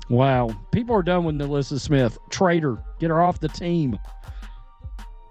Wow. People are done with NaLyssa Smith. Traitor. Get her off the team.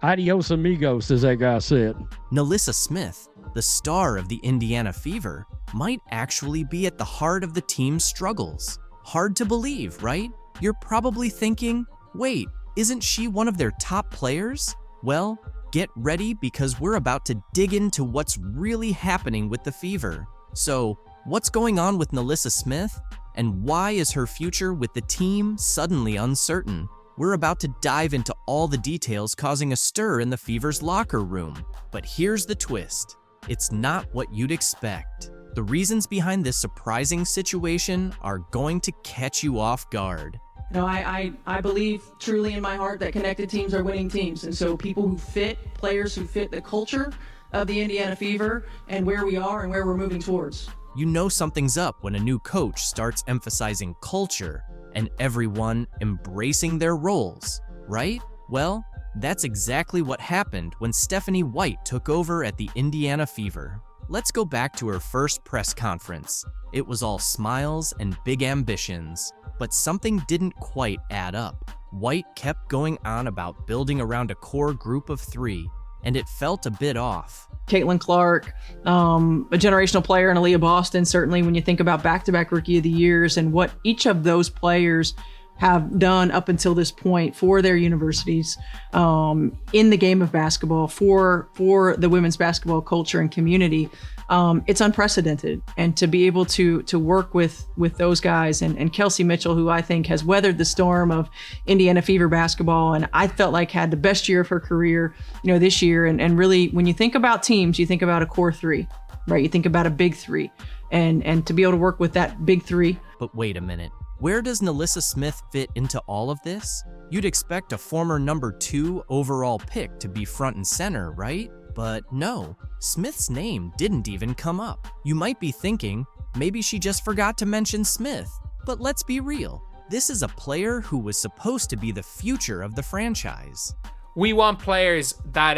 Adios amigos, as that guy said. NaLyssa Smith, the star of the Indiana Fever, might actually be at the heart of the team's struggles. Hard to believe, right? You're probably thinking, wait, isn't she one of their top players? Well, get ready because we're about to dig into what's really happening with the Fever. So, what's going on with NaLyssa Smith? And why is her future with the team suddenly uncertain? We're about to dive into all the details causing a stir in the Fever's locker room. But here's the twist. It's not what you'd expect. The reasons behind this surprising situation are going to catch you off guard. You know, I believe truly in my heart that connected teams are winning teams. And so people who fit, players who fit the culture of the Indiana Fever and where we are and where we're moving towards. You know something's up when a new coach starts emphasizing culture and everyone embracing their roles, right? Well, that's exactly what happened when Stephanie White took over at the Indiana Fever. Let's go back to her first press conference. It was all smiles and big ambitions, but something didn't quite add up. White kept going on about building around a core group of 3, and it felt a bit off. Caitlin Clark, a generational player, and Aaliyah Boston, certainly when you think about back-to-back Rookie of the Years and what each of those players have done up until this point for their universities in the game of basketball, for the women's basketball culture and community, it's unprecedented. And to be able to work with those guys and Kelsey Mitchell, who I think has weathered the storm of Indiana Fever basketball, and I felt like had the best year of her career, this year. And really, when you think about teams, you think about a core 3, right? You think about a big 3, and to be able to work with that big 3. But wait a minute. Where does NaLyssa Smith fit into all of this? You'd expect a former number 2 overall pick to be front and center, right? But no, Smith's name didn't even come up. You might be thinking, maybe she just forgot to mention Smith. But let's be real, this is a player who was supposed to be the future of the franchise. We want players that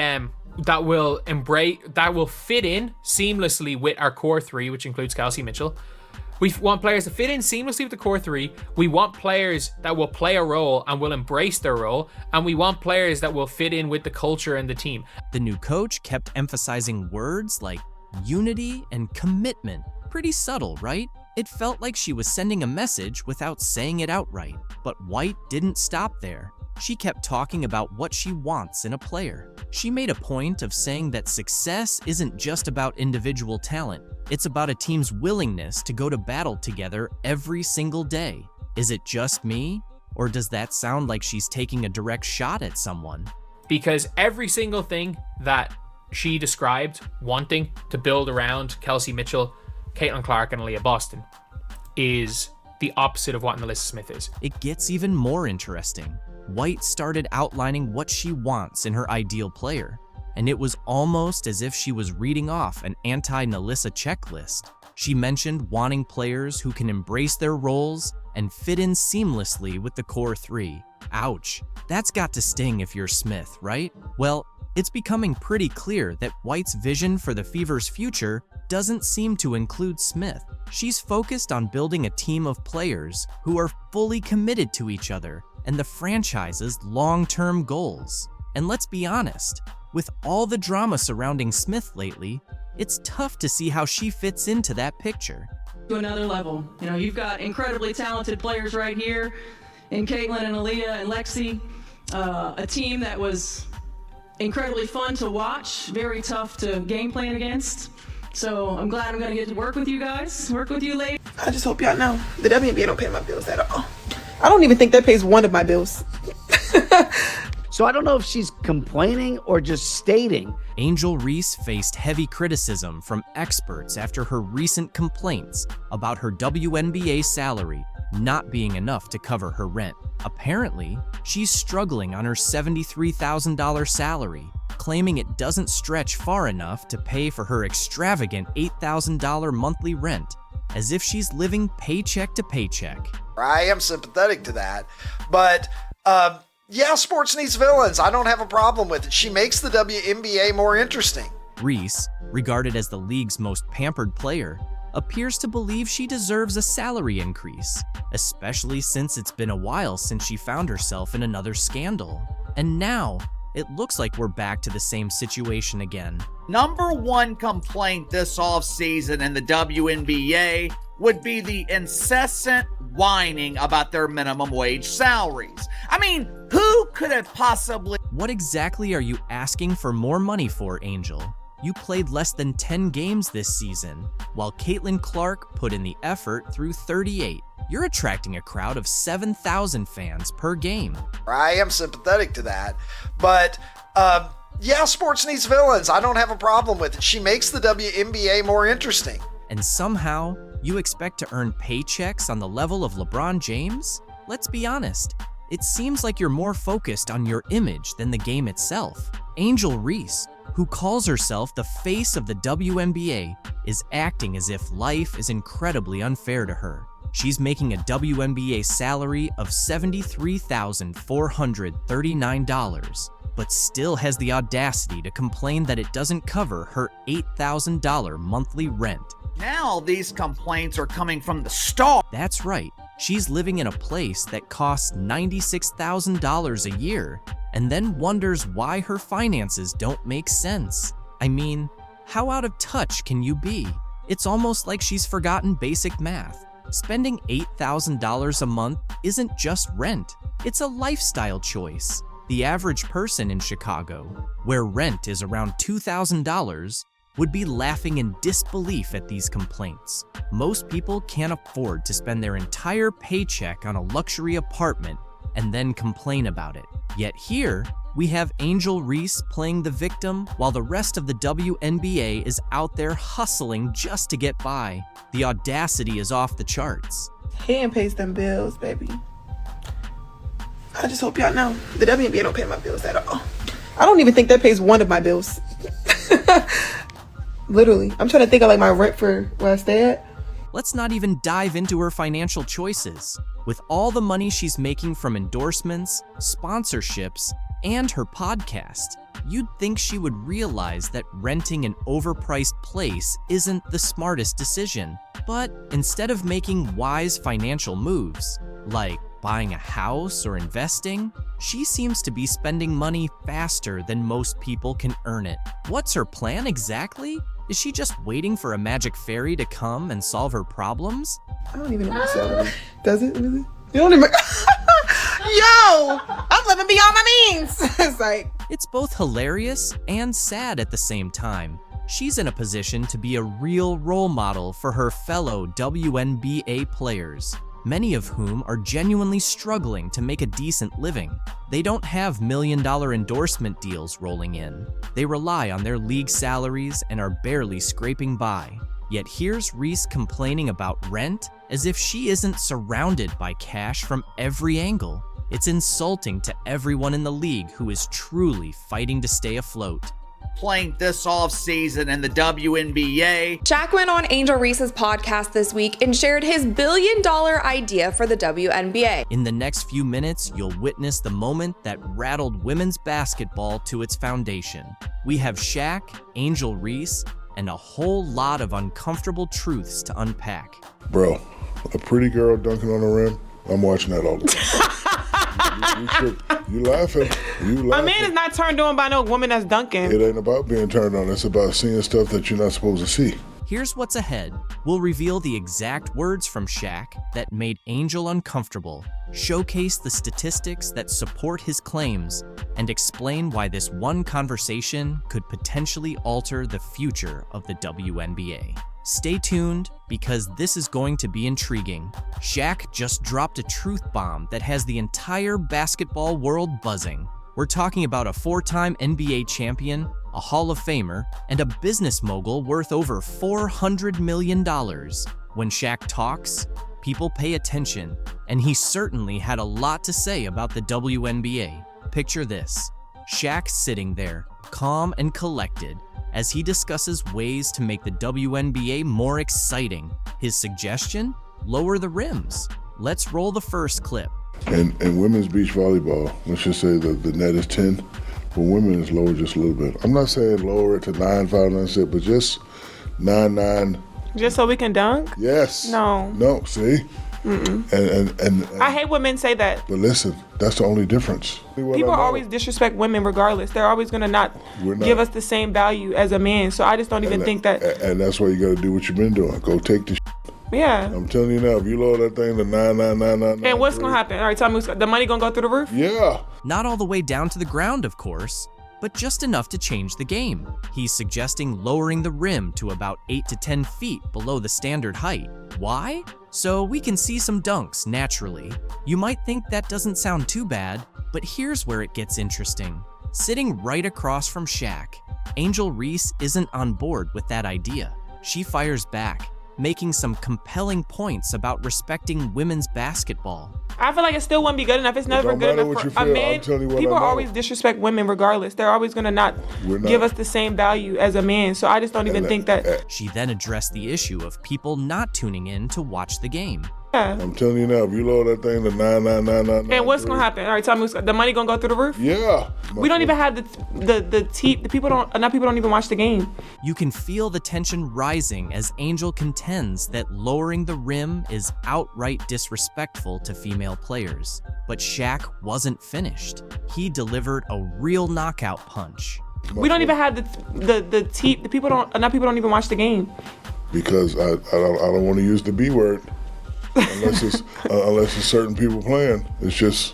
will fit in seamlessly with our core 3, which includes Kelsey Mitchell. We want players to fit in seamlessly with the core 3. We want players that will play a role and will embrace their role. And we want players that will fit in with the culture and the team. The new coach kept emphasizing words like unity and commitment. Pretty subtle, right? It felt like she was sending a message without saying it outright. But White didn't stop there. She kept talking about what she wants in a player. She made a point of saying that success isn't just about individual talent. It's about a team's willingness to go to battle together every single day. Is it just me? Or does that sound like she's taking a direct shot at someone? Because every single thing that she described wanting to build around Kelsey Mitchell, Caitlin Clark, and Aaliyah Boston is the opposite of what NaLyssa Smith is. It gets even more interesting. White started outlining what she wants in her ideal player, and it was almost as if she was reading off an anti-NaLyssa checklist. She mentioned wanting players who can embrace their roles and fit in seamlessly with the core 3. Ouch, that's got to sting if you're Smith, right? Well, it's becoming pretty clear that White's vision for the Fever's future doesn't seem to include Smith. She's focused on building a team of players who are fully committed to each other and the franchise's long-term goals. And let's be honest, with all the drama surrounding Smith lately, it's tough to see how she fits into that picture. To another level. You've got incredibly talented players right here in Caitlin and Aaliyah and Lexi, a team that was incredibly fun to watch, very tough to game plan against. So I'm glad I'm gonna get to work with you guys, work with you ladies. I just hope y'all know the WNBA don't pay my bills at all. I don't even think that pays one of my bills. So I don't know if she's complaining or just stating. Angel Reese faced heavy criticism from experts after her recent complaints about her WNBA salary not being enough to cover her rent. Apparently, she's struggling on her $73,000 salary, claiming it doesn't stretch far enough to pay for her extravagant $8,000 monthly rent, as if she's living paycheck to paycheck. I am sympathetic to that, but yeah, sports needs villains. I don't have a problem with it. She makes the WNBA more interesting. Reese, regarded as the league's most pampered player, appears to believe she deserves a salary increase, especially since it's been a while since she found herself in another scandal. And now, it looks like we're back to the same situation again. Number one complaint this offseason in the WNBA would be the incessant whining about their minimum wage salaries. I mean, who could have possibly... What exactly are you asking for more money for, Angel? You played less than 10 games this season, while Caitlin Clark put in the effort through 38. You're attracting a crowd of 7,000 fans per game. I am sympathetic to that, but yeah, sports needs villains. I don't have a problem with it. She makes the WNBA more interesting. And somehow, you expect to earn paychecks on the level of LeBron James? Let's be honest, it seems like you're more focused on your image than the game itself. Angel Reese, who calls herself the face of the WNBA, is acting as if life is incredibly unfair to her. She's making a WNBA salary of $73,439, but still has the audacity to complain that it doesn't cover her $8,000 monthly rent. Now these complaints are coming from the star. That's right. She's living in a place that costs $96,000 a year, and then wonders why her finances don't make sense. I mean, how out of touch can you be? It's almost like she's forgotten basic math. Spending $8,000 a month isn't just rent, it's a lifestyle choice. The average person in Chicago, where rent is around $2,000, would be laughing in disbelief at these complaints. Most people can't afford to spend their entire paycheck on a luxury apartment and then complain about it. Yet here, we have Angel Reese playing the victim while the rest of the WNBA is out there hustling just to get by. The audacity is off the charts. He ain't pays them bills, baby. I just hope y'all know the WNBA don't pay my bills at all. I don't even think that pays one of my bills. Literally. I'm trying to think of like my rent for where I stay at. Let's not even dive into her financial choices. With all the money she's making from endorsements, sponsorships, and her podcast, you'd think she would realize that renting an overpriced place isn't the smartest decision. But instead of making wise financial moves, like buying a house or investing, she seems to be spending money faster than most people can earn it. What's her plan exactly? Is she just waiting for a magic fairy to come and solve her problems? I don't even know what to say. Does it really? You don't even... Yo! I'm living beyond my means! It's like... It's both hilarious and sad at the same time. She's in a position to be a real role model for her fellow WNBA players, many of whom are genuinely struggling to make a decent living. They don't have million-dollar endorsement deals rolling in. They rely on their league salaries and are barely scraping by. Yet here's Reese complaining about rent as if she isn't surrounded by cash from every angle. It's insulting to everyone in the league who is truly fighting to stay afloat. Playing this offseason in the WNBA. Shaq went on Angel Reese's podcast this week and shared his billion-dollar idea for the WNBA. In the next few minutes, you'll witness the moment that rattled women's basketball to its foundation. We have Shaq, Angel Reese, and a whole lot of uncomfortable truths to unpack. Bro, a pretty girl dunking on the rim, I'm watching that all the time. You laughing. My man is not turned on by no woman that's dunking. It ain't about being turned on. It's about seeing stuff that you're not supposed to see. Here's what's ahead. We'll reveal the exact words from Shaq that made Angel uncomfortable, showcase the statistics that support his claims, and explain why this one conversation could potentially alter the future of the WNBA. Stay tuned, because this is going to be intriguing. Shaq just dropped a truth bomb that has the entire basketball world buzzing. We're talking about a 4-time NBA champion, a Hall of Famer, and a business mogul worth over $400 million. When Shaq talks, people pay attention, and he certainly had a lot to say about the WNBA. Picture this: Shaq sitting there, calm and collected, as he discusses ways to make the WNBA more exciting. His suggestion? Lower the rims. Let's roll the first clip. And women's beach volleyball, let's just say the net is 10. For women, it's lower just a little bit. I'm not saying lower it to 9, 5, 9, 6, but just 9, 9, Just so we can dunk? Yes. No. No, see? And I hate when men say that. But listen, that's the only difference. People always disrespect women regardless. They're always going to not give us the same value as a man. So I just don't even think that. And that's why you got to do what you've been doing. Go take the Yeah. I'm telling you now, if you lower that thing to 99999. And what's going to happen? All right, tell me, the money going to go through the roof? Yeah. Not all the way down to the ground, of course, but just enough to change the game. He's suggesting lowering the rim to about 8 to 10 feet below the standard height. Why? So we can see some dunks naturally. You might think that doesn't sound too bad, but here's where it gets interesting. Sitting right across from Shaq, Angel Reese isn't on board with that idea. She fires back, making some compelling points about respecting women's basketball. I feel like it still wouldn't be good enough. It's never good enough for a man. People always disrespect women regardless. They're always going to not give us the same value as a man. So I just don't even think that. She then addressed the issue of people not tuning in to watch the game. Yeah. I'm telling you now, if you lower that thing to 99999. And what's gonna happen? All right, tell me, the money gonna go through the roof? Yeah. We don't even have the people don't even watch the game. You can feel the tension rising as Angel contends that lowering the rim is outright disrespectful to female players. But Shaq wasn't finished. He delivered a real knockout punch. We don't even have the people don't even watch the game. Because I don't want to use the B word. Unless it's certain people playing. It's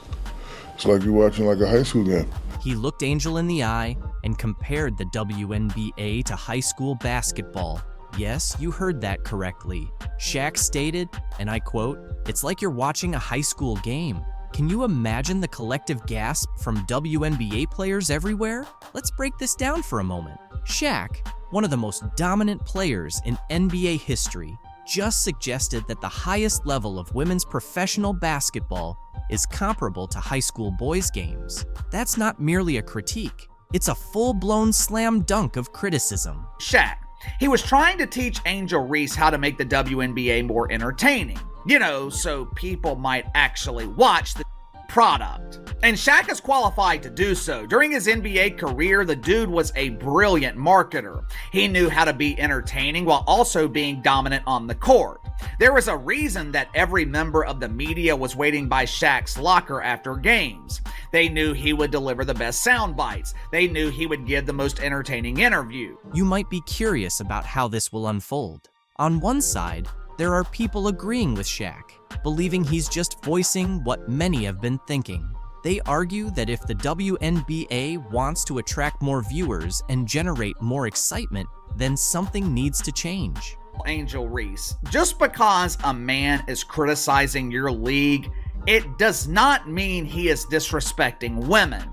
like you're watching like a high school game. He looked Angel in the eye and compared the WNBA to high school basketball. Yes, you heard that correctly. Shaq stated, and I quote, "It's like you're watching a high school game." Can you imagine the collective gasp from WNBA players everywhere? Let's break this down for a moment. Shaq, one of the most dominant players in NBA history, just suggested that the highest level of women's professional basketball is comparable to high school boys' games. That's not merely a critique. It's a full-blown slam dunk of criticism. Shaq, he was trying to teach Angel Reese how to make the WNBA more entertaining. So people might actually watch the product. And Shaq is qualified to do so. During his NBA career, the dude was a brilliant marketer. He knew how to be entertaining while also being dominant on the court. There was a reason that every member of the media was waiting by Shaq's locker after games. They knew he would deliver the best sound bites. They knew he would give the most entertaining interview. You might be curious about how this will unfold. On one side, there are people agreeing with Shaq, believing he's just voicing what many have been thinking. They argue that if the WNBA wants to attract more viewers and generate more excitement, then something needs to change. Angel Reese, just because a man is criticizing your league, it does not mean he is disrespecting women.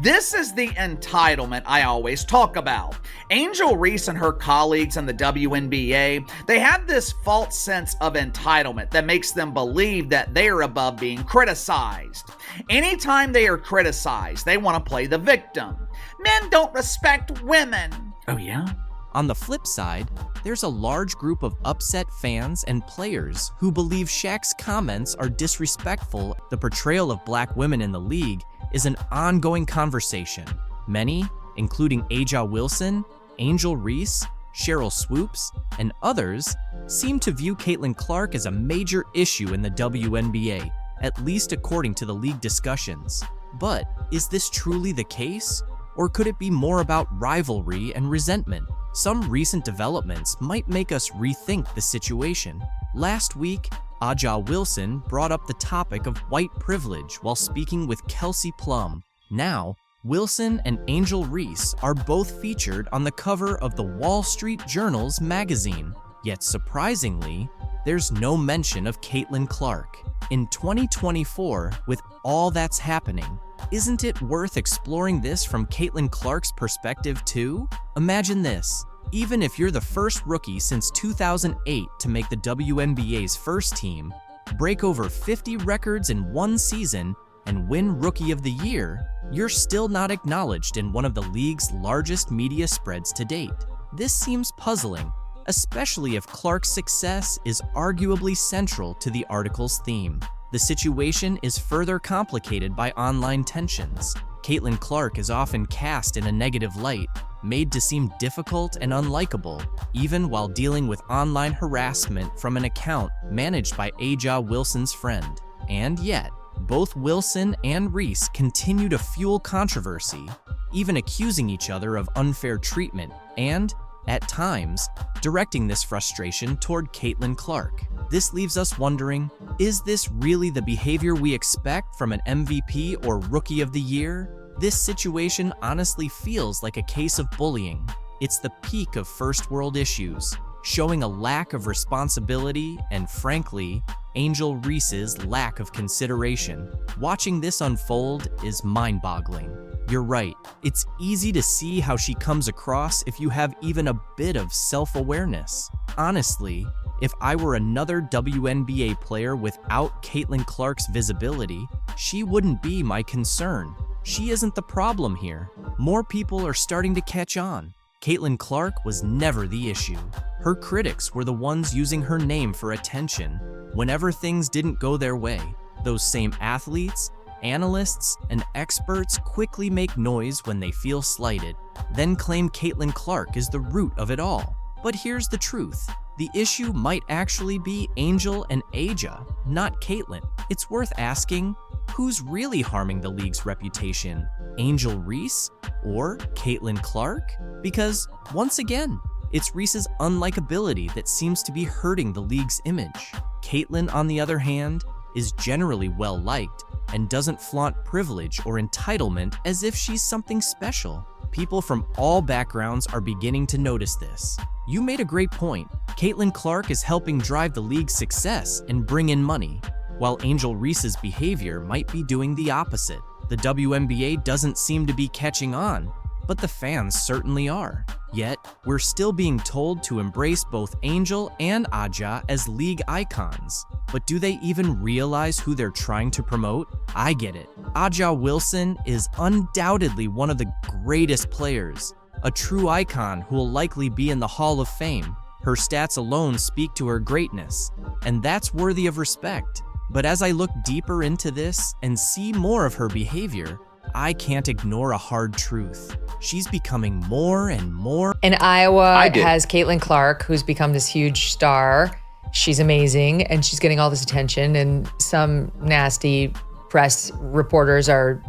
This is the entitlement I always talk about. Angel Reese and her colleagues in the WNBA, they have this false sense of entitlement that makes them believe that they are above being criticized. Anytime they are criticized, they want to play the victim. Men don't respect women. Oh yeah? On the flip side, there's a large group of upset fans and players who believe Shaq's comments are disrespectful. The portrayal of black women in the league is an ongoing conversation. Many, including Aja Wilson, Angel Reese, Cheryl Swoops, and others, seem to view Caitlin Clark as a major issue in the WNBA, at least according to the league discussions. But is this truly the case? Or could it be more about rivalry and resentment? Some recent developments might make us rethink the situation. Last week, Aja Wilson brought up the topic of white privilege while speaking with Kelsey Plum. Now, Wilson and Angel Reese are both featured on the cover of the Wall Street Journal's magazine. Yet surprisingly, there's no mention of Caitlin Clark. In 2024, with all that's happening, isn't it worth exploring this from Caitlin Clark's perspective too? Imagine this. Even if you're the first rookie since 2008 to make the WNBA's first team, break over 50 records in one season, and win Rookie of the Year, you're still not acknowledged in one of the league's largest media spreads to date. This seems puzzling, especially if Clark's success is arguably central to the article's theme. The situation is further complicated by online tensions. Caitlin Clark is often cast in a negative light, made to seem difficult and unlikable, even while dealing with online harassment from an account managed by Aja Wilson's friend. And yet, both Wilson and Reese continue to fuel controversy, even accusing each other of unfair treatment and, at times, directing this frustration toward Caitlin Clark. This leaves us wondering, is this really the behavior we expect from an MVP or Rookie of the Year? This situation honestly feels like a case of bullying. It's the peak of first world issues, showing a lack of responsibility and, frankly, Angel Reese's lack of consideration. Watching this unfold is mind-boggling. You're right, it's easy to see how she comes across if you have even a bit of self-awareness. Honestly, if I were another WNBA player without Caitlin Clark's visibility, she wouldn't be my concern. She isn't the problem here. More people are starting to catch on. Caitlin Clark was never the issue. Her critics were the ones using her name for attention whenever things didn't go their way. Those same athletes, analysts, and experts quickly make noise when they feel slighted, then claim Caitlin Clark is the root of it all. But here's the truth. The issue might actually be Angel and Aja, not Caitlin. It's worth asking, who's really harming the league's reputation? Angel Reese or Caitlin Clark? Because, once again, it's Reese's unlikability that seems to be hurting the league's image. Caitlin, on the other hand, is generally well-liked and doesn't flaunt privilege or entitlement as if she's something special. People from all backgrounds are beginning to notice this. You made a great point. Caitlin Clark is helping drive the league's success and bring in money, while Angel Reese's behavior might be doing the opposite. The WNBA doesn't seem to be catching on, but the fans certainly are. Yet, we're still being told to embrace both Angel and Aja as league icons. But do they even realize who they're trying to promote? I get it. Aja Wilson is undoubtedly one of the greatest players, a true icon who will likely be in the Hall of Fame. Her stats alone speak to her greatness, and that's worthy of respect. But as I look deeper into this and see more of her behavior, I can't ignore a hard truth. She's becoming more and more. And Iowa has Caitlin Clark, who's become this huge star. She's amazing, and she's getting all this attention, and some nasty press reporters are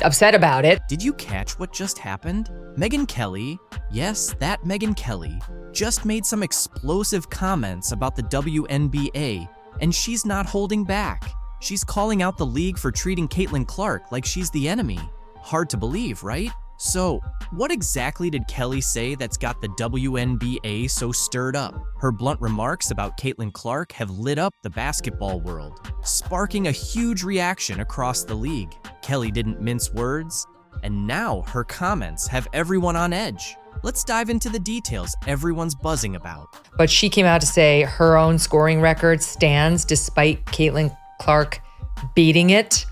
upset about it. Did you catch what just happened? Megyn Kelly, yes, that Megyn Kelly, just made some explosive comments about the WNBA, and she's not holding back. She's calling out the league for treating Caitlin Clark like she's the enemy. Hard to believe, right? So, what exactly did Kelly say that's got the WNBA so stirred up? Her blunt remarks about Caitlin Clark have lit up the basketball world, sparking a huge reaction across the league. Kelly didn't mince words, and now her comments have everyone on edge. Let's dive into the details everyone's buzzing about. But she came out to say her own scoring record stands despite Caitlin Clark beating it,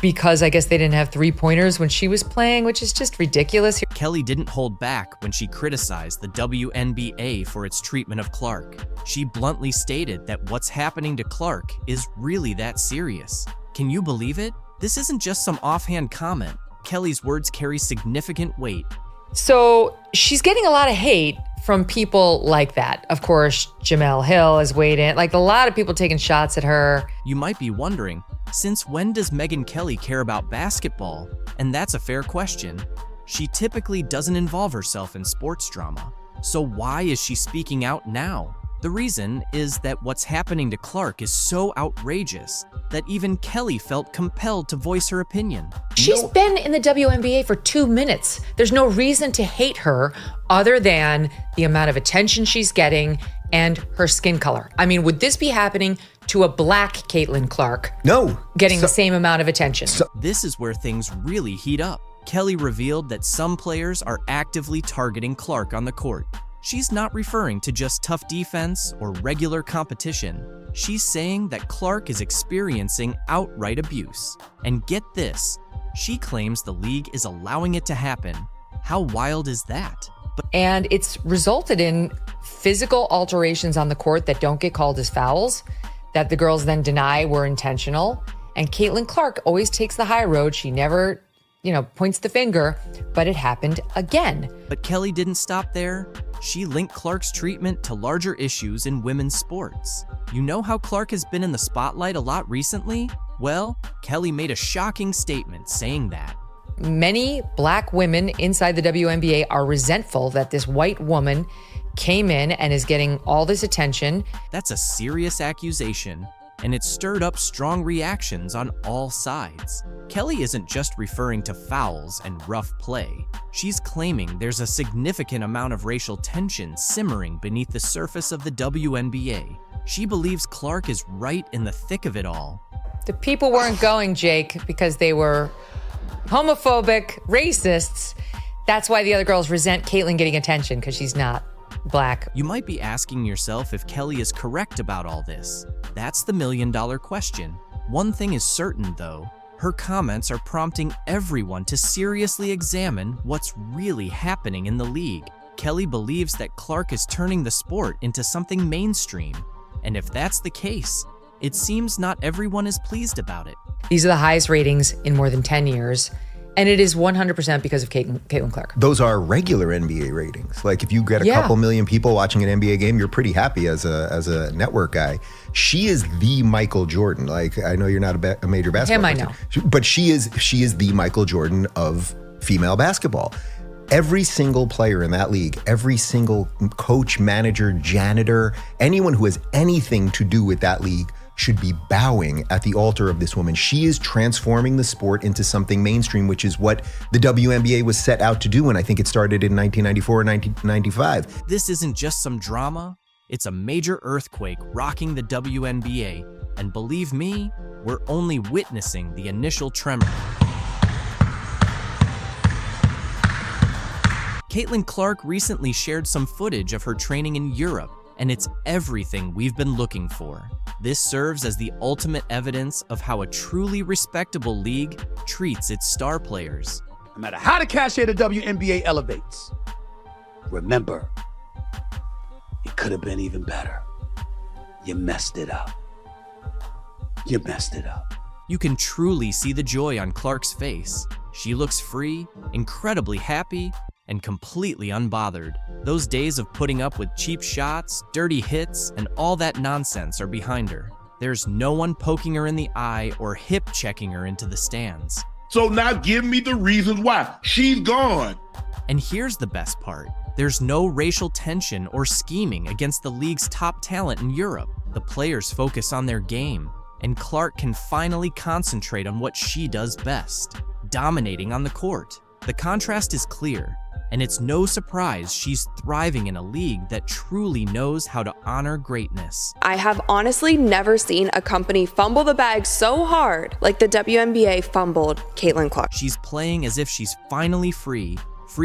because I guess they didn't have three-pointers when she was playing, which is just ridiculous. Kelly didn't hold back when she criticized the WNBA for its treatment of Clark. She bluntly stated that what's happening to Clark is really that serious. Can you believe it? This isn't just some offhand comment. Kelly's words carry significant weight. So she's getting a lot of hate from people like that. Of course, Jamel Hill has weighed in, like a lot of people taking shots at her. You might be wondering, since when does Megyn Kelly care about basketball? And that's a fair question. She typically doesn't involve herself in sports drama. So why is she speaking out now? The reason is that what's happening to Clark is so outrageous that even Kelly felt compelled to voice her opinion. She's been in the WNBA for 2 minutes. There's no reason to hate her other than the amount of attention she's getting and her skin color. I mean, would this be happening to a black Caitlin Clark? No. Getting the same amount of attention. This is where things really heat up. Kelly revealed that some players are actively targeting Clark on the court. She's not referring to just tough defense or regular competition. She's saying that Clark is experiencing outright abuse. And get this, she claims the league is allowing it to happen. How wild is that? And it's resulted in physical alterations on the court that don't get called as fouls, that the girls then deny were intentional. And Caitlin Clark always takes the high road. She never points the finger, but it happened again. But Kelly didn't stop there. She linked Clark's treatment to larger issues in women's sports. You know how Clark has been in the spotlight a lot recently? Well, Kelly made a shocking statement saying that. Many black women inside the WNBA are resentful that this white woman came in and is getting all this attention. That's a serious accusation, and it stirred up strong reactions on all sides. Kelly isn't just referring to fouls and rough play. She's claiming there's a significant amount of racial tension simmering beneath the surface of the WNBA. She believes Clark is right in the thick of it all. The people weren't going, Jake, because they were homophobic, racists. That's why the other girls resent Caitlyn getting attention, because she's not black. You might be asking yourself if Kelly is correct about all this. That's the million-dollar question. One thing is certain, though. Her comments are prompting everyone to seriously examine what's really happening in the league. Kelly believes that Clark is turning the sport into something mainstream. And if that's the case, it seems not everyone is pleased about it. These are the highest ratings in more than 10 years. And it is 100% because of Caitlyn Clark. Those are regular NBA ratings. Like if you get a couple million people watching an NBA game, you're pretty happy as a network guy. She is the Michael Jordan. Like I know you're not a major basketball Him, person, I know. but she is the Michael Jordan of female basketball. Every single player in that league, every single coach, manager, janitor, anyone who has anything to do with that league should be bowing at the altar of this woman. She is transforming the sport into something mainstream, which is what the WNBA was set out to do. And I think it started in 1994 or 1995. This isn't just some drama. It's a major earthquake rocking the WNBA. And believe me, we're only witnessing the initial tremor. Caitlyn Clark recently shared some footage of her training in Europe, and it's everything we've been looking for. This serves as the ultimate evidence of how a truly respectable league treats its star players. No matter how the cachet of the WNBA elevates, remember, it could have been even better. You messed it up. You messed it up. You can truly see the joy on Clark's face. She looks free, incredibly happy, and completely unbothered. Those days of putting up with cheap shots, dirty hits, and all that nonsense are behind her. There's no one poking her in the eye or hip-checking her into the stands. So now give me the reasons why. She's gone. And here's the best part. There's no racial tension or scheming against the league's top talent in Europe. The players focus on their game, and Clark can finally concentrate on what she does best, dominating on the court. The contrast is clear, and it's no surprise she's thriving in a league that truly knows how to honor greatness. I have honestly never seen a company fumble the bag so hard like the WNBA fumbled Caitlyn Clark. She's playing as if she's finally free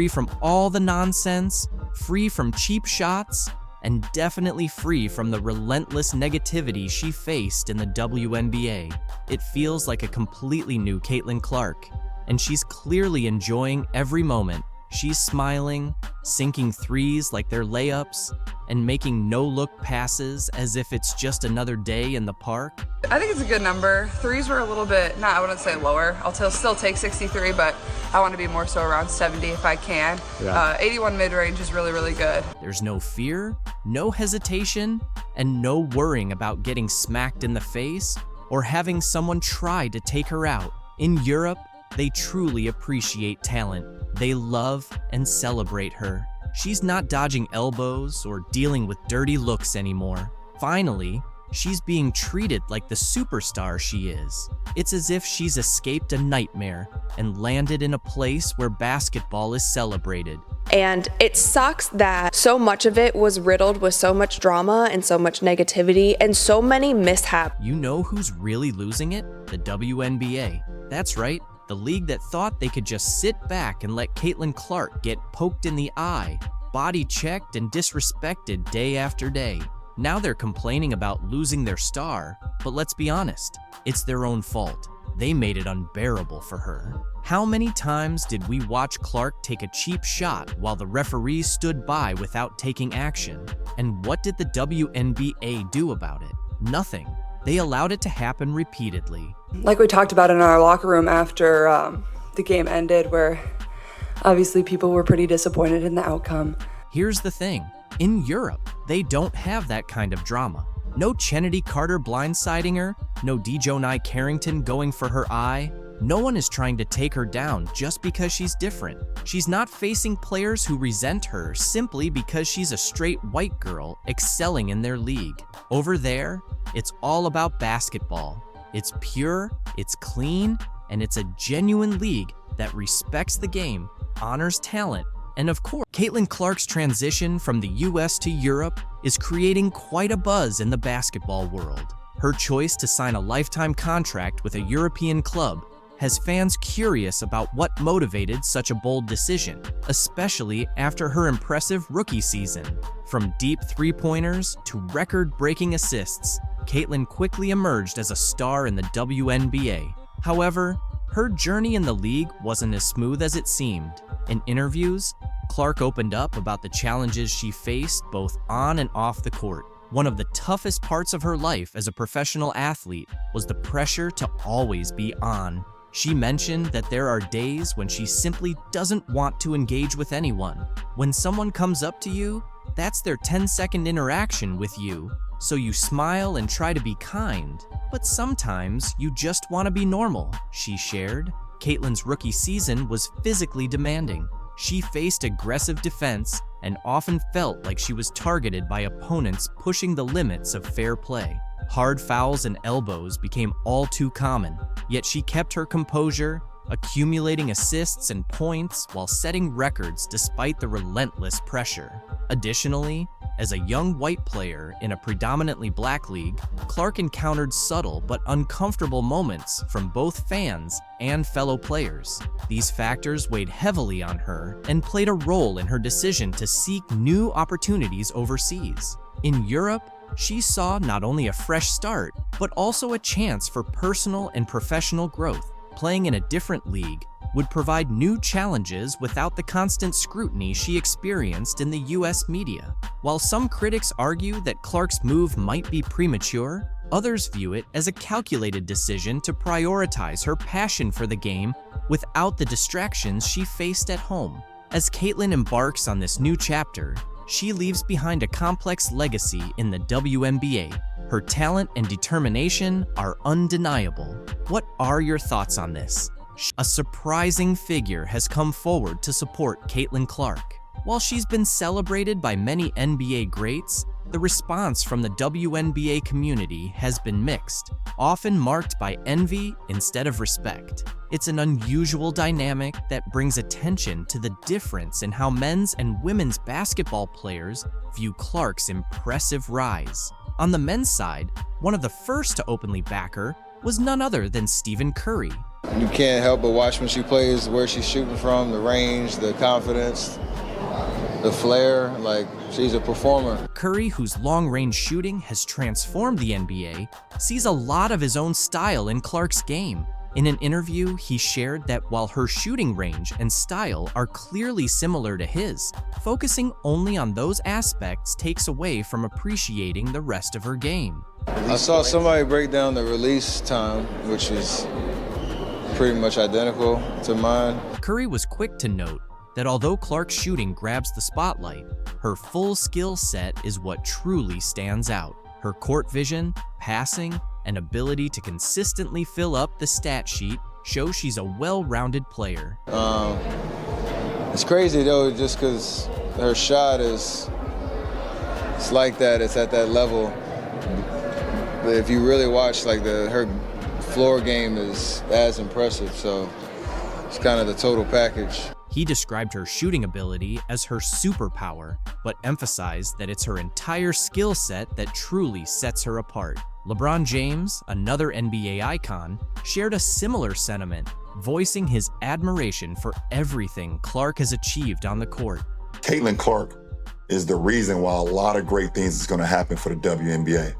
from all the nonsense, free from cheap shots, and definitely free from the relentless negativity she faced in the WNBA. It feels like a completely new Caitlyn Clark, and she's clearly enjoying every moment. She's smiling, sinking threes like they're layups, and making no-look passes as if it's just another day in the park. I think it's a good number. Threes were a little bit, I wouldn't say lower. I'll still take 63, but I want to be more so around 70 if I can. 81 mid-range is really, really good. There's no fear, no hesitation, and no worrying about getting smacked in the face or having someone try to take her out. In Europe, they truly appreciate talent. They love and celebrate her. She's not dodging elbows or dealing with dirty looks anymore. Finally, she's being treated like the superstar she is. It's as if she's escaped a nightmare and landed in a place where basketball is celebrated. And it sucks that so much of it was riddled with so much drama and so much negativity and so many mishaps. You know who's really losing it? The WNBA. That's right. The league that thought they could just sit back and let Caitlyn Clark get poked in the eye, body checked and disrespected day after day. Now they're complaining about losing their star, but let's be honest, it's their own fault. They made it unbearable for her. How many times did we watch Clark take a cheap shot while the referees stood by without taking action? And what did the WNBA do about it? Nothing. They allowed it to happen repeatedly. Like we talked about in our locker room after the game ended, where obviously people were pretty disappointed in the outcome. Here's the thing. In Europe, they don't have that kind of drama. No Chennedy Carter blindsiding her, no Dejonai Carrington going for her eye. No one is trying to take her down just because she's different. She's not facing players who resent her simply because she's a straight white girl excelling in their league. Over there, it's all about basketball. It's pure, it's clean, and it's a genuine league that respects the game, honors talent, and of course, Caitlin Clark's transition from the US to Europe is creating quite a buzz in the basketball world. Her choice to sign a lifetime contract with a European club has fans curious about what motivated such a bold decision, especially after her impressive rookie season. From deep three-pointers to record-breaking assists, Caitlin quickly emerged as a star in the WNBA. However, her journey in the league wasn't as smooth as it seemed. In interviews, Clark opened up about the challenges she faced both on and off the court. One of the toughest parts of her life as a professional athlete was the pressure to always be on. She mentioned that there are days when she simply doesn't want to engage with anyone. When someone comes up to you, that's their 10-second interaction with you, so you smile and try to be kind. But sometimes you just want to be normal, she shared. Caitlin's rookie season was physically demanding. She faced aggressive defense and often felt like she was targeted by opponents pushing the limits of fair play. Hard fouls and elbows became all too common, yet she kept her composure, accumulating assists and points while setting records despite the relentless pressure. Additionally, as a young white player in a predominantly black league, Clark encountered subtle but uncomfortable moments from both fans and fellow players. These factors weighed heavily on her and played a role in her decision to seek new opportunities overseas. In Europe, she saw not only a fresh start, but also a chance for personal and professional growth. Playing in a different league would provide new challenges without the constant scrutiny she experienced in the US media. While some critics argue that Clark's move might be premature, others view it as a calculated decision to prioritize her passion for the game without the distractions she faced at home. As Caitlin embarks on this new chapter, she leaves behind a complex legacy in the WNBA. Her talent and determination are undeniable. What are your thoughts on this? A surprising figure has come forward to support Caitlin Clark. While she's been celebrated by many NBA greats, the response from the WNBA community has been mixed, often marked by envy instead of respect. It's an unusual dynamic that brings attention to the difference in how men's and women's basketball players view Clark's impressive rise. On the men's side, one of the first to openly back her was none other than Stephen Curry. You can't help but watch when she plays, where she's shooting from, the range, the confidence, the flair, like she's a performer. Curry, whose long-range shooting has transformed the NBA, sees a lot of his own style in Clark's game. In an interview, he shared that while her shooting range and style are clearly similar to his, focusing only on those aspects takes away from appreciating the rest of her game. I saw somebody break down the release time, which is pretty much identical to mine. Curry was quick to note that although Clark's shooting grabs the spotlight, her full skill set is what truly stands out. Her court vision, passing, and ability to consistently fill up the stat sheet show she's a well-rounded player. It's crazy though, just because her shot it's like that, it's at that level. But if you really watch, like her floor game is as impressive, so it's kind of the total package. He described her shooting ability as her superpower, but emphasized that it's her entire skill set that truly sets her apart. LeBron James, another NBA icon, shared a similar sentiment, voicing his admiration for everything Clark has achieved on the court. Caitlin Clark is the reason why a lot of great things is going to happen for the WNBA.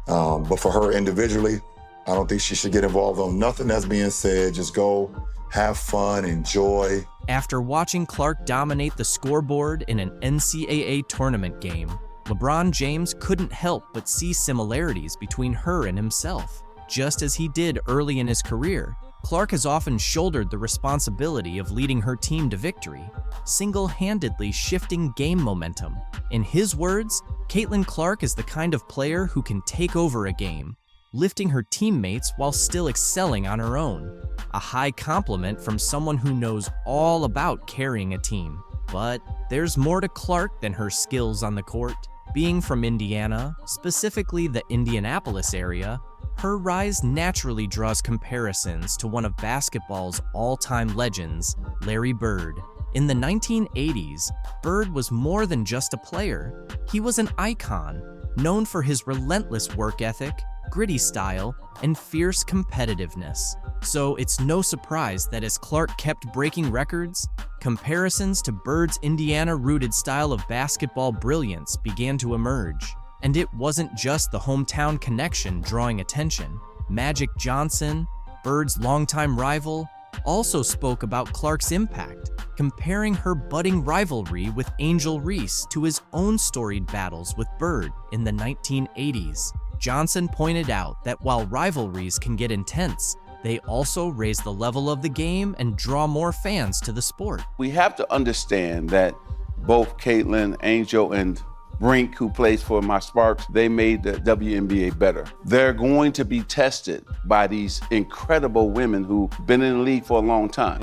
But for her individually, I don't think she should get involved on nothing that's being said. Just go, have fun, enjoy. After watching Clark dominate the scoreboard in an NCAA tournament game, LeBron James couldn't help but see similarities between her and himself. Just as he did early in his career, Clark has often shouldered the responsibility of leading her team to victory, single-handedly shifting game momentum. In his words, Caitlin Clark is the kind of player who can take over a game, lifting her teammates while still excelling on her own. A high compliment from someone who knows all about carrying a team. But there's more to Clark than her skills on the court. Being from Indiana, specifically the Indianapolis area, her rise naturally draws comparisons to one of basketball's all-time legends, Larry Bird. In the 1980s, Bird was more than just a player. He was an icon, known for his relentless work ethic, gritty style, and fierce competitiveness. So it's no surprise that as Clark kept breaking records, comparisons to Bird's Indiana-rooted style of basketball brilliance began to emerge. And it wasn't just the hometown connection drawing attention. Magic Johnson, Bird's longtime rival, also spoke about Clark's impact, comparing her budding rivalry with Angel Reese to his own storied battles with Bird in the 1980s. Johnson pointed out that while rivalries can get intense, they also raise the level of the game and draw more fans to the sport. We have to understand that both Caitlin, Angel, and Brink, who plays for my Sparks, they made the WNBA better. They're going to be tested by these incredible women who've been in the league for a long time.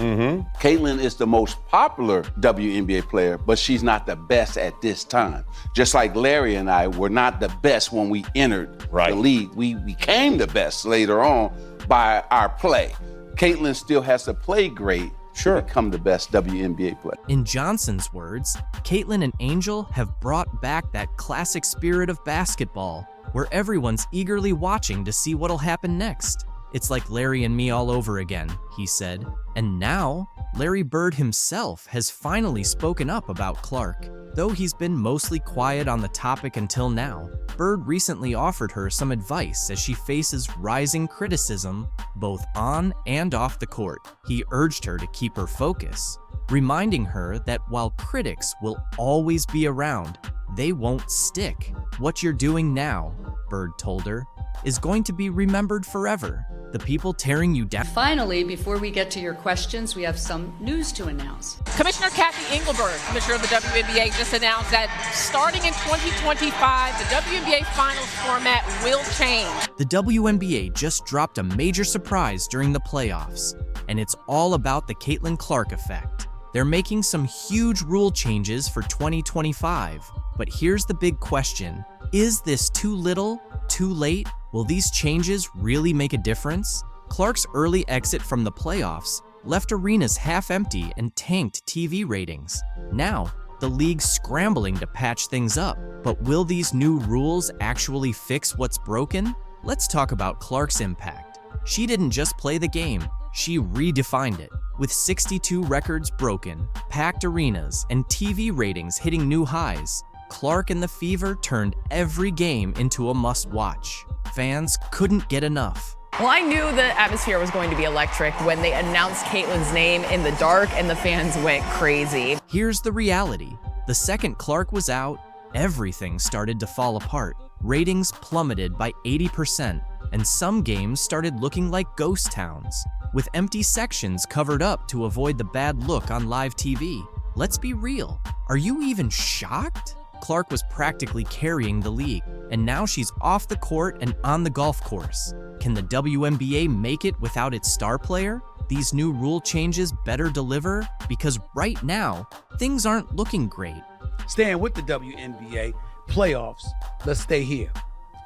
Caitlin is the most popular WNBA player, but she's not the best at this time. Just like Larry and I were not the best when we entered the league. We became the best later on by our play. Caitlin still has to play great to become the best WNBA player. In Johnson's words, Caitlin and Angel have brought back that classic spirit of basketball, where everyone's eagerly watching to see what'll happen next. It's like Larry and me all over again, he said. And now, Larry Bird himself has finally spoken up about Clark. Though he's been mostly quiet on the topic until now, Bird recently offered her some advice as she faces rising criticism both on and off the court. He urged her to keep her focus, reminding her that while critics will always be around, they won't stick. What you're doing now, Bird told her, is going to be remembered forever. The people tearing you down. Finally, before we get to your questions, we have some news to announce. Commissioner Kathy Engelberg, Commissioner of the WNBA, just announced that starting in 2025, the WNBA Finals format will change. The WNBA just dropped a major surprise during the playoffs, and it's all about the Caitlin Clark effect. They're making some huge rule changes for 2025, but here's the big question. Is this too little, too late? Will these changes really make a difference? Clark's early exit from the playoffs left arenas half empty and tanked TV ratings. Now, the league's scrambling to patch things up. But will these new rules actually fix what's broken? Let's talk about Clark's impact. She didn't just play the game, she redefined it. With 62 records broken, packed arenas, and TV ratings hitting new highs, Clark and the Fever turned every game into a must-watch. Fans couldn't get enough. Well, I knew the atmosphere was going to be electric when they announced Caitlin's name in the dark and the fans went crazy. Here's the reality. The second Clark was out, everything started to fall apart. Ratings plummeted by 80%, and some games started looking like ghost towns, with empty sections covered up to avoid the bad look on live TV. Let's be real. Are you even shocked? Clark was practically carrying the league, and now she's off the court and on the golf course. Can the WNBA make it without its star player? These new rule changes better deliver? Because right now, things aren't looking great. Staying with the WNBA playoffs, let's stay here.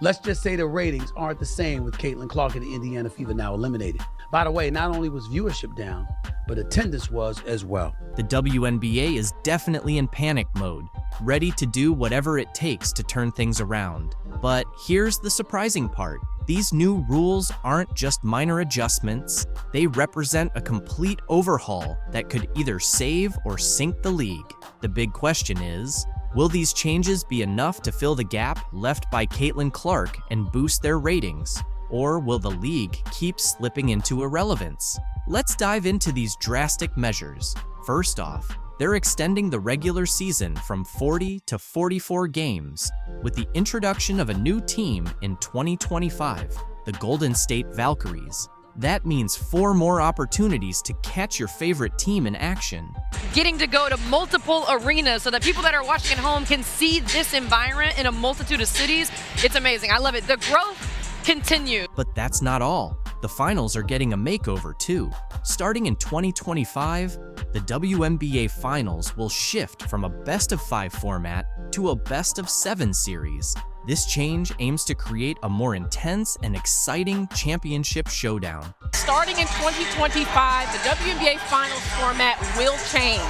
Let's just say the ratings aren't the same with Caitlin Clark and the Indiana Fever now eliminated. By the way, not only was viewership down, but attendance was as well. The WNBA is definitely in panic mode, ready to do whatever it takes to turn things around. But here's the surprising part. These new rules aren't just minor adjustments, they represent a complete overhaul that could either save or sink the league. The big question is, will these changes be enough to fill the gap left by Caitlin Clark and boost their ratings? Or will the league keep slipping into irrelevance? Let's dive into these drastic measures. First off, they're extending the regular season from 40 to 44 games, with the introduction of a new team in 2025, the Golden State Valkyries. That means 4 more opportunities to catch your favorite team in action. Getting to go to multiple arenas so that people that are watching at home can see this environment in a multitude of cities. It's amazing. I love it. The growth continues. But that's not all. The finals are getting a makeover too. Starting in 2025, the WNBA finals will shift from a best-of-5 format to a best-of-7 series. This change aims to create a more intense and exciting championship showdown. Starting in 2025, the WNBA Finals format will change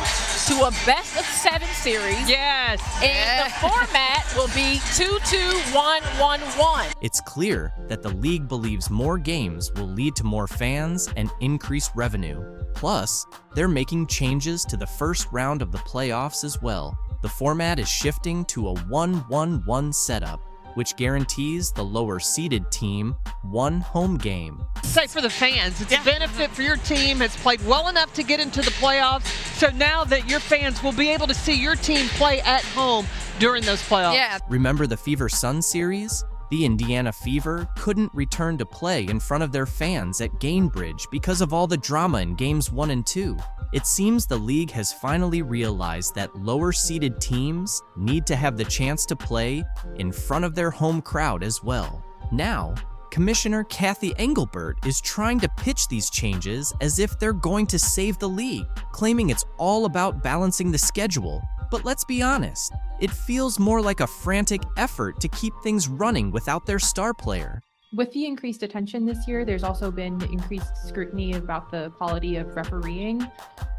to a best-of-7 series. Yes. And the format will be 2-2-1-1-1. It's clear that the league believes more games will lead to more fans and increased revenue. Plus, they're making changes to the first round of the playoffs as well. The format is shifting to a 1-1-1 setup, which guarantees the lower-seeded team one home game. Say for the fans, it's a benefit for your team. Has played well enough to get into the playoffs. So now that your fans will be able to see your team play at home during those playoffs. Yeah. Remember the Fever Sun series? The Indiana Fever couldn't return to play in front of their fans at Gainbridge because of all the drama in Games 1 and 2. It seems the league has finally realized that lower-seeded teams need to have the chance to play in front of their home crowd as well. Now, Commissioner Kathy Engelbert is trying to pitch these changes as if they're going to save the league, claiming it's all about balancing the schedule. But let's be honest, it feels more like a frantic effort to keep things running without their star player. With the increased attention this year, there's also been increased scrutiny about the quality of refereeing.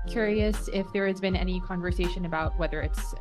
Curious if there has been any conversation about whether it's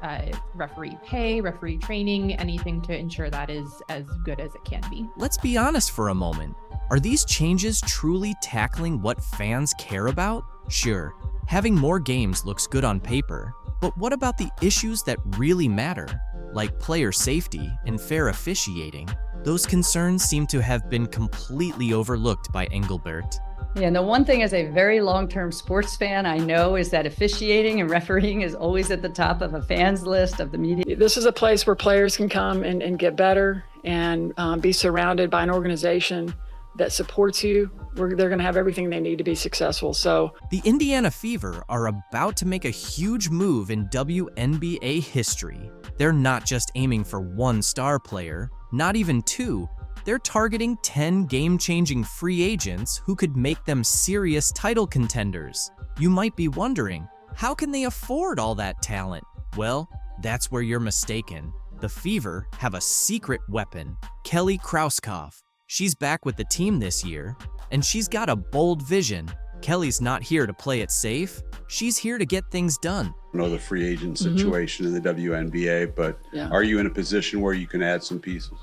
referee pay, referee training, anything to ensure that is as good as it can be. Let's be honest for a moment. Are these changes truly tackling what fans care about? Sure, having more games looks good on paper, but what about the issues that really matter, like player safety and fair officiating? Those concerns seem to have been completely overlooked by Engelbert. Yeah, and the one thing as a very long-term sports fan I know is that officiating and refereeing is always at the top of a fan's list of the media. This is a place where players can come and get better and be surrounded by an organization that supports you. They're going to have everything they need to be successful. So the Indiana Fever are about to make a huge move in WNBA history. They're not just aiming for one star player, not even 2. They're targeting 10 game-changing free agents who could make them serious title contenders. You might be wondering, how can they afford all that talent? Well, that's where you're mistaken. The Fever have a secret weapon, Kelly Krauskopf. She's back with the team this year, and she's got a bold vision. Kelly's not here to play it safe. She's here to get things done. I know the free agent situation in the WNBA, but are you in a position where you can add some pieces?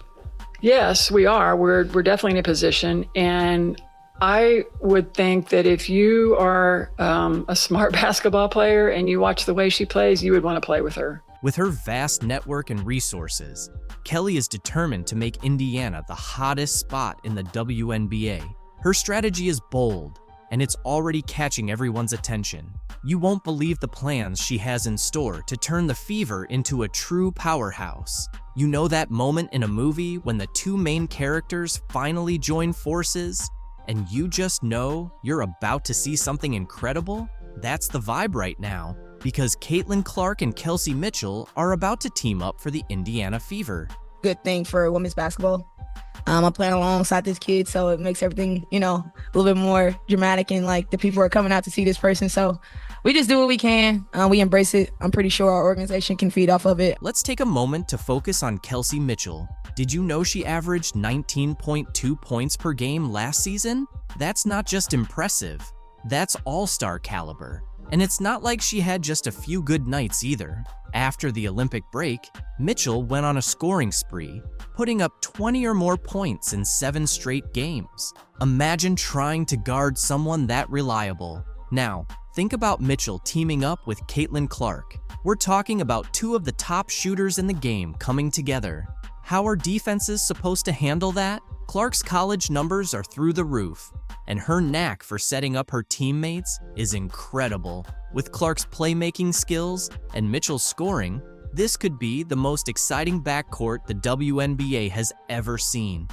yes, we are. We're definitely in a position. And I would think that if you are a smart basketball player and you watch the way she plays, you would want to play with her. With her vast network and resources, Kelly is determined to make Indiana the hottest spot in the WNBA. Her strategy is bold, and it's already catching everyone's attention. You won't believe the plans she has in store to turn the Fever into a true powerhouse. You know that moment in a movie when the two main characters finally join forces, and you just know you're about to see something incredible? That's the vibe right now, because Caitlin Clark and Kelsey Mitchell are about to team up for the Indiana Fever. Good thing for women's basketball. I'm playing alongside this kid, so it makes everything, a little bit more dramatic, and like the people are coming out to see this person. So we just do what we can. We embrace it. I'm pretty sure our organization can feed off of it. Let's take a moment to focus on Kelsey Mitchell. Did you know she averaged 19.2 points per game last season? That's not just impressive. That's all-star caliber. And it's not like she had just a few good nights either. After the Olympic break, Mitchell went on a scoring spree, putting up 20 or more points in 7 straight games. Imagine trying to guard someone that reliable. Now, think about Mitchell teaming up with Caitlin Clark. We're talking about two of the top shooters in the game coming together. How are defenses supposed to handle that? Clark's college numbers are through the roof, and her knack for setting up her teammates is incredible. With Clark's playmaking skills and Mitchell's scoring, This could be the most exciting backcourt the WNBA has ever seen.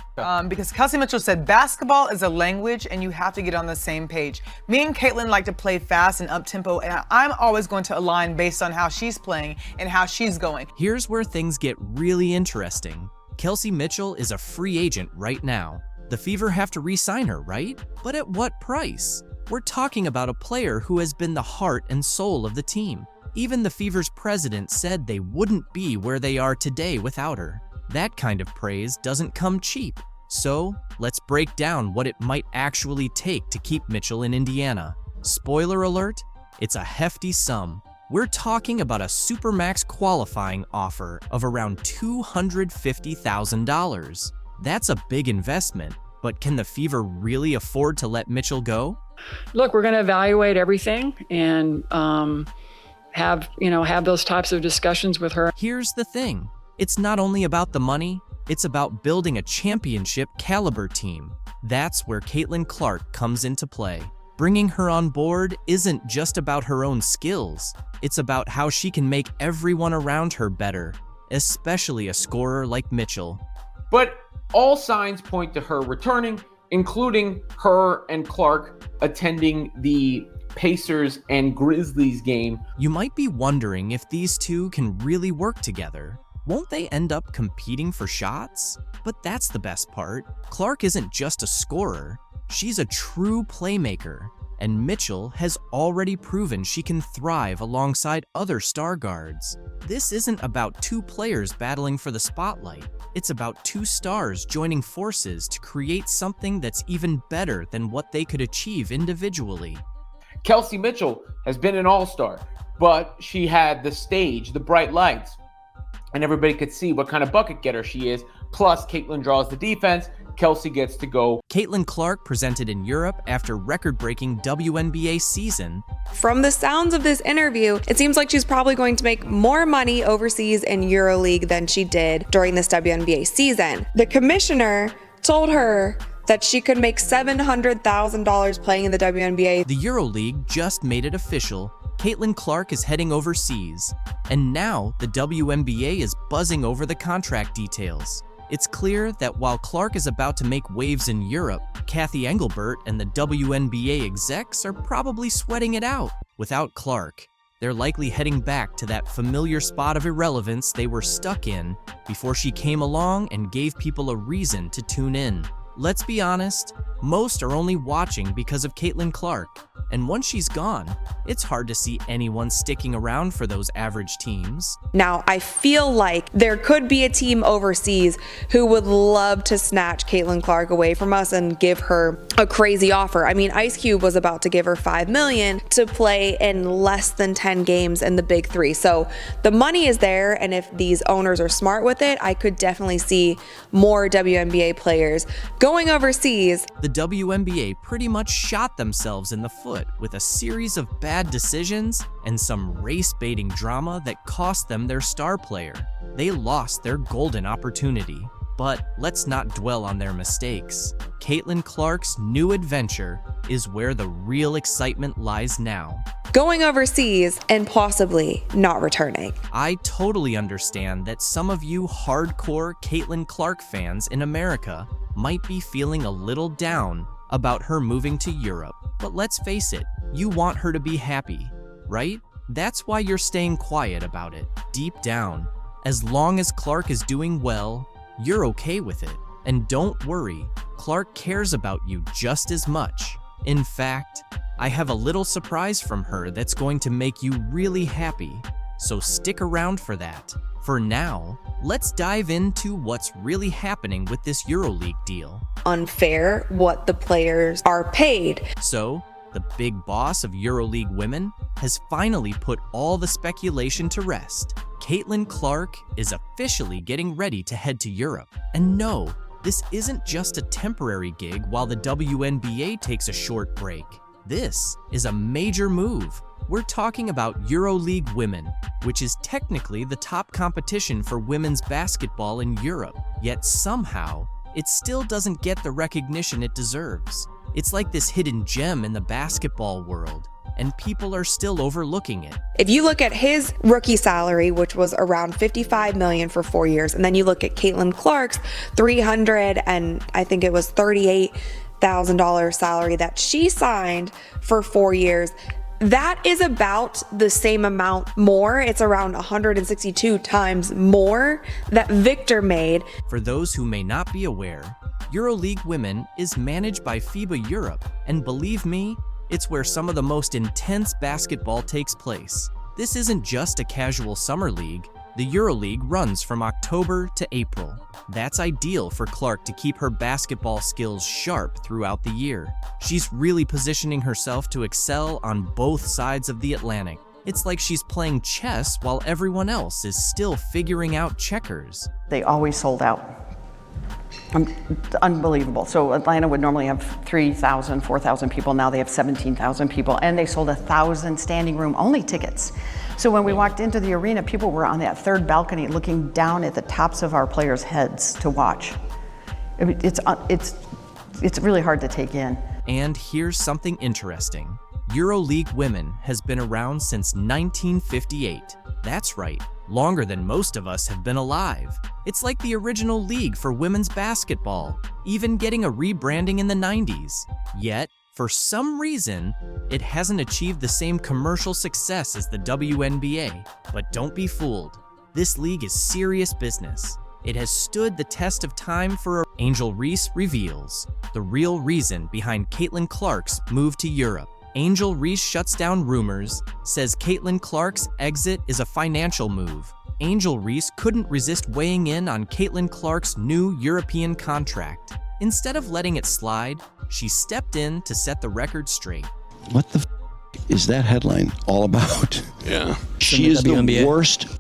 Because Kelsey Mitchell said basketball is a language and you have to get on the same page. Me and Caitlin like to play fast and up-tempo, and I'm always going to align based on how she's playing and how she's going. Here's where things get really interesting. Kelsey Mitchell is a free agent right now. The Fever have to re-sign her, right? But at what price? We're talking about a player who has been the heart and soul of the team. Even the Fever's president said they wouldn't be where they are today without her. That kind of praise doesn't come cheap. So, let's break down what it might actually take to keep Mitchell in Indiana. Spoiler alert, it's a hefty sum. We're talking about a Supermax qualifying offer of around $250,000. That's a big investment, but can the Fever really afford to let Mitchell go? Look, we're going to evaluate everything and have those types of discussions with her. Here's the thing. It's not only about the money, it's about building a championship caliber team. That's where Caitlin Clark comes into play. Bringing her on board isn't just about her own skills. It's about how she can make everyone around her better, especially a scorer like Mitchell. But all signs point to her returning, including her and Clark attending the Pacers and Grizzlies game. You might be wondering if these two can really work together. Won't they end up competing for shots? But that's the best part. Clark isn't just a scorer. She's a true playmaker. And Mitchell has already proven she can thrive alongside other star guards. This isn't about two players battling for the spotlight. It's about two stars joining forces to create something that's even better than what they could achieve individually. Kelsey Mitchell has been an all-star, but she had the stage, the bright lights, and everybody could see what kind of bucket getter she is. Plus, Caitlin draws the defense. Kelsey gets to go. Caitlin Clark presented in Europe after record-breaking WNBA season. From the sounds of this interview, it seems like she's probably going to make more money overseas in EuroLeague than she did during this WNBA season. The commissioner told her that she could make $700,000 playing in the WNBA. The EuroLeague just made it official. Caitlin Clark is heading overseas. And now the WNBA is buzzing over the contract details. It's clear that while Clark is about to make waves in Europe, Kathy Engelbert and the WNBA execs are probably sweating it out. Without Clark, they're likely heading back to that familiar spot of irrelevance they were stuck in before she came along and gave people a reason to tune in. Let's be honest, most are only watching because of Caitlin Clark. And once she's gone, it's hard to see anyone sticking around for those average teams. Now, I feel like there could be a team overseas who would love to snatch Caitlin Clark away from us and give her a crazy offer. I mean, Ice Cube was about to give her $5 million to play in less than 10 games in the Big Three. So the money is there, and if these owners are smart with it, I could definitely see more WNBA players going overseas. The WNBA pretty much shot themselves in the foot with a series of bad decisions and some race-baiting drama that cost them their star player. They lost their golden opportunity. But let's not dwell on their mistakes. Caitlin Clark's new adventure is where the real excitement lies now. Going overseas and possibly not returning. I totally understand that some of you hardcore Caitlin Clark fans in America might be feeling a little down about her moving to Europe. But let's face it, you want her to be happy, right? That's why you're staying quiet about it, deep down. As long as Clark is doing well, you're okay with it. And don't worry, Clark cares about you just as much. In fact, I have a little surprise from her that's going to make you really happy. So stick around for that. For now, let's dive into what's really happening with this EuroLeague deal. Unfair what the players are paid. So, the big boss of EuroLeague women has finally put all the speculation to rest. Caitlin Clark is officially getting ready to head to Europe. And no, this isn't just a temporary gig while the WNBA takes a short break. This is a major move. We're talking about EuroLeague Women, which is technically the top competition for women's basketball in Europe. Yet somehow, it still doesn't get the recognition it deserves. It's like this hidden gem in the basketball world. and people are still overlooking it. If you look at his rookie salary, which was around $55 million for 4 years, and then you look at Caitlin Clark's $300 and I think it was $38,000 salary that she signed for 4 years, that is about the same amount more. It's around 162 times more that Victor made. For those who may not be aware, EuroLeague Women is managed by FIBA Europe, and believe me, it's where some of the most intense basketball takes place. This isn't just a casual summer league. The EuroLeague runs from October to April. That's ideal for Clark to keep her basketball skills sharp throughout the year. She's really positioning herself to excel on both sides of the Atlantic. It's like she's playing chess while everyone else is still figuring out checkers. They always sold out. Unbelievable. So Atlanta would normally have 3,000, 4,000 people. Now they have 17,000 people, and they sold 1,000 standing room only tickets. So when we walked into the arena, people were on that third balcony looking down at the tops of our players' heads to watch. It's really hard to take in. And here's something interesting. EuroLeague Women has been around since 1958. That's right, longer than most of us have been alive. It's like the original league for women's basketball, even getting a rebranding in the 90s. Yet, for some reason, it hasn't achieved the same commercial success as the WNBA. But don't be fooled. This league is serious business. It has stood the test of time for Angel Reese reveals the real reason behind Caitlin Clark's move to Europe. Angel Reese shuts down rumors, says Caitlin Clark's exit is a financial move. Angel Reese couldn't resist weighing in on Caitlin Clark's new European contract. Instead of letting it slide, she stepped in to set the record straight. What the is that headline all about? Yeah. She is the worst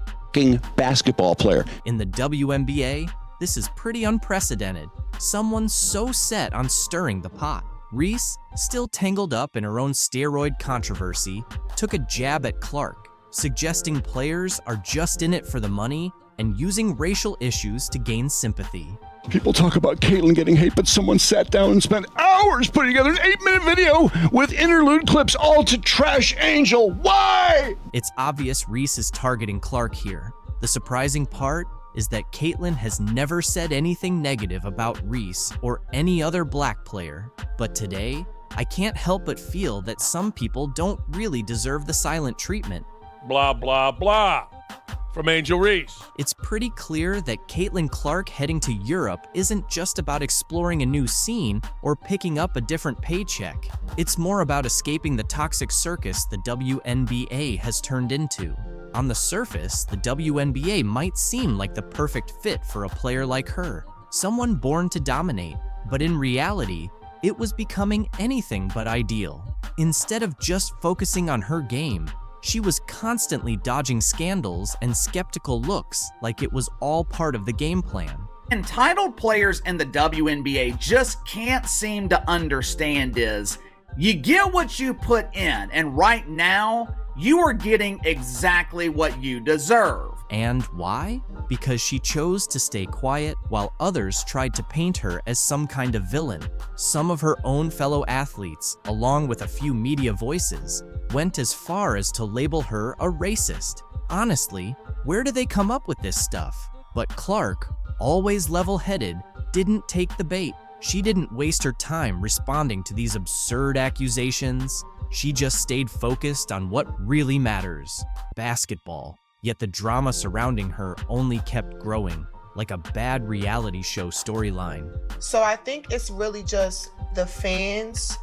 basketball player. In the WNBA, this is pretty unprecedented. Someone so set on stirring the pot. Reese, still tangled up in her own steroid controversy, took a jab at Clark, suggesting players are just in it for the money and using racial issues to gain sympathy. People talk about Caitlin getting hate, but someone sat down and spent hours putting together an 8-minute video with interlude clips all to trash Angel. Why? It's obvious Reese is targeting Clark here. The surprising part is that Caitlin has never said anything negative about Reese or any other black player. But today, I can't help but feel that some people don't really deserve the silent treatment. Blah, blah, blah. From Angel Reese. It's pretty clear that Caitlin Clark heading to Europe isn't just about exploring a new scene or picking up a different paycheck. It's more about escaping the toxic circus the WNBA has turned into. On the surface, the WNBA might seem like the perfect fit for a player like her, someone born to dominate, but in reality, it was becoming anything but ideal. Instead of just focusing on her game, she was constantly dodging scandals and skeptical looks like it was all part of the game plan. Entitled players in the WNBA just can't seem to understand is, you get what you put in, and right now, you are getting exactly what you deserve. And why? Because she chose to stay quiet while others tried to paint her as some kind of villain. Some of her own fellow athletes, along with a few media voices, went as far as to label her a racist. Honestly, where do they come up with this stuff? But Clark, always level-headed, didn't take the bait. She didn't waste her time responding to these absurd accusations. She just stayed focused on what really matters, basketball. Yet the drama surrounding her only kept growing, like a bad reality show storyline. So I think it's really just the fans,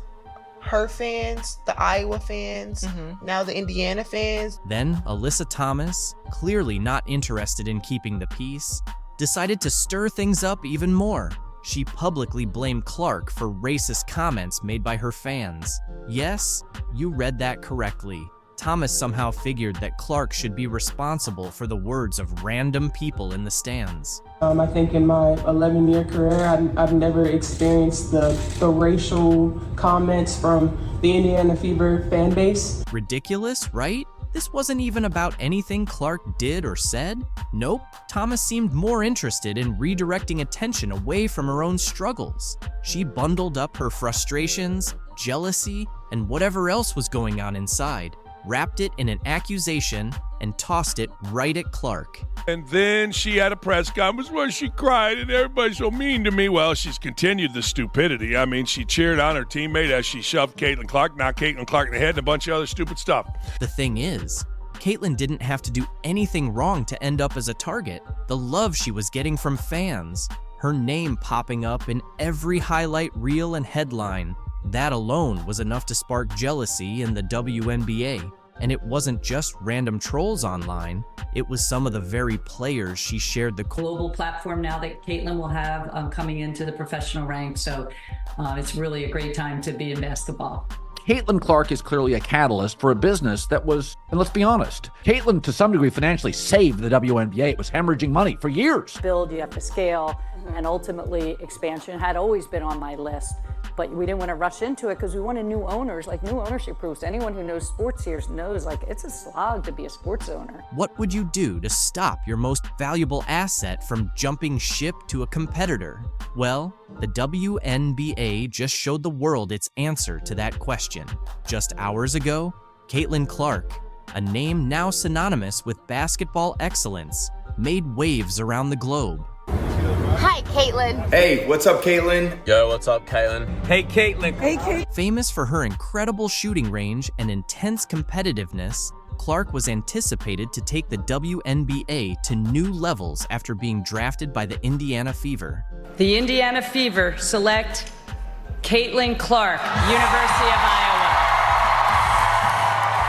her fans, the Iowa fans, now the Indiana fans. Then Alyssa Thomas, clearly not interested in keeping the peace, decided to stir things up even more. She publicly blamed Clark for racist comments made by her fans. Yes, you read that correctly. Thomas somehow figured that Clark should be responsible for the words of random people in the stands. I think in my 11-year career, I've never experienced the racial comments from the Indiana Fever fan base. Ridiculous, right? This wasn't even about anything Clark did or said. Nope, Thomas seemed more interested in redirecting attention away from her own struggles. She bundled up her frustrations, jealousy, and whatever else was going on inside, wrapped it in an accusation and tossed it right at Clark. And then she had a press conference where she cried and everybody's so mean to me. Well, she's continued the stupidity. I mean, she cheered on her teammate as she shoved Caitlin Clark, knocked Caitlin Clark in the head, and a bunch of other stupid stuff. The thing is, Caitlin didn't have to do anything wrong to end up as a target. The love she was getting from fans, her name popping up in every highlight reel and headline, that alone was enough to spark jealousy in the WNBA. And it wasn't just random trolls online, it was some of the very players she shared the global platform now that Caitlin will have coming into the professional ranks. So it's really a great time to be in basketball. Caitlin Clark is clearly a catalyst for a business that was, and let's be honest, Caitlin to some degree financially saved the WNBA. It was hemorrhaging money for years. Build, you have to scale, and ultimately expansion had always been on my list. But we didn't want to rush into it because we wanted new owners, like new ownership groups. Anyone who knows sports here knows like it's a slog to be a sports owner. What would you do to stop your most valuable asset from jumping ship to a competitor? Well, the WNBA just showed the world its answer to that question. Just hours ago, Caitlin Clark, a name now synonymous with basketball excellence, made waves around the globe. Hi, Caitlin. Hey, what's up, Caitlin? Yo, what's up, Caitlin? Hey, Caitlin. Hey, Caitlin. Famous for her incredible shooting range and intense competitiveness, Clark was anticipated to take the WNBA to new levels after being drafted by the Indiana Fever. The Indiana Fever select Caitlin Clark, University of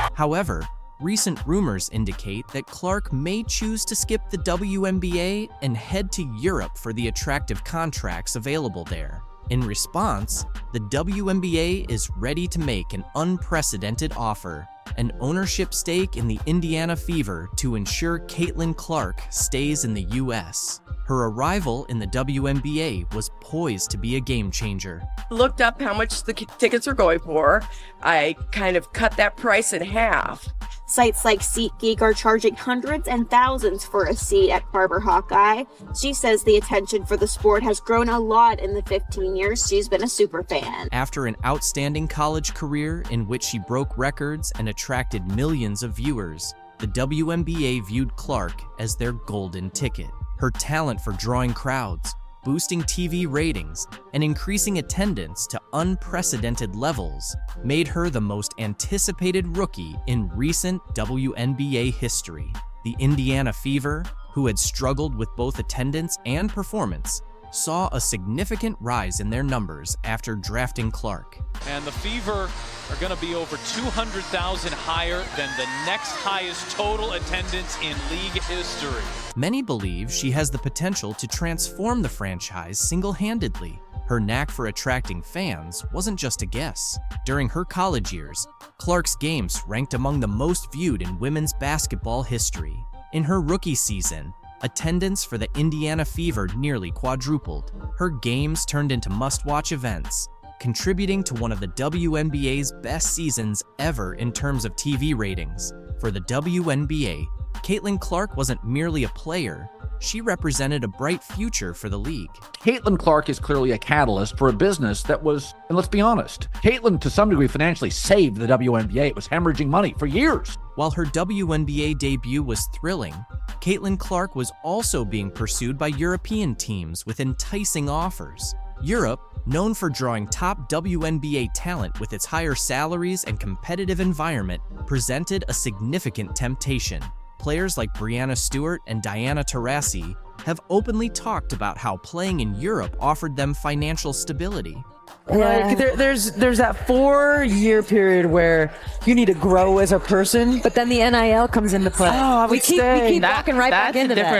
Iowa. However, recent rumors indicate that Clark may choose to skip the WNBA and head to Europe for the attractive contracts available there. In response, the WNBA is ready to make an unprecedented offer, an ownership stake in the Indiana Fever to ensure Caitlin Clark stays in the U.S. Her arrival in the WNBA was poised to be a game changer. Looked up how much the tickets are going for. I kind of cut that price in half. Sites like SeatGeek are charging hundreds and thousands for a seat at Barber Hawkeye. She says the attention for the sport has grown a lot in the 15 years she's been a super fan. After an outstanding college career in which she broke records and attracted millions of viewers, the WNBA viewed Clark as their golden ticket. Her talent for drawing crowds, boosting TV ratings, and increasing attendance to unprecedented levels made her the most anticipated rookie in recent WNBA history. The Indiana Fever, who had struggled with both attendance and performance, saw a significant rise in their numbers after drafting Clark. And the Fever are going to be over 200,000 higher than the next highest total attendance in league history. Many believe she has the potential to transform the franchise single-handedly. Her knack for attracting fans wasn't just a guess. During her college years, Clark's games ranked among the most viewed in women's basketball history. In her rookie season, attendance for the Indiana Fever nearly quadrupled. Her games turned into must-watch events, contributing to one of the WNBA's best seasons ever in terms of TV ratings. For the WNBA, Caitlin Clark wasn't merely a player, she represented a bright future for the league. Caitlin Clark is clearly a catalyst for a business that was, and let's be honest, Caitlin to some degree financially saved the WNBA. It was hemorrhaging money for years. While her WNBA debut was thrilling, Caitlin Clark was also being pursued by European teams with enticing offers. Europe, known for drawing top WNBA talent with its higher salaries and competitive environment, presented a significant temptation. Players like Breanna Stewart and Diana Taurasi have openly talked about how playing in Europe offered them financial stability. Like there's that 4-year period where you need to grow as a person, but then the NIL comes into play. Oh, we keep walking right back into that.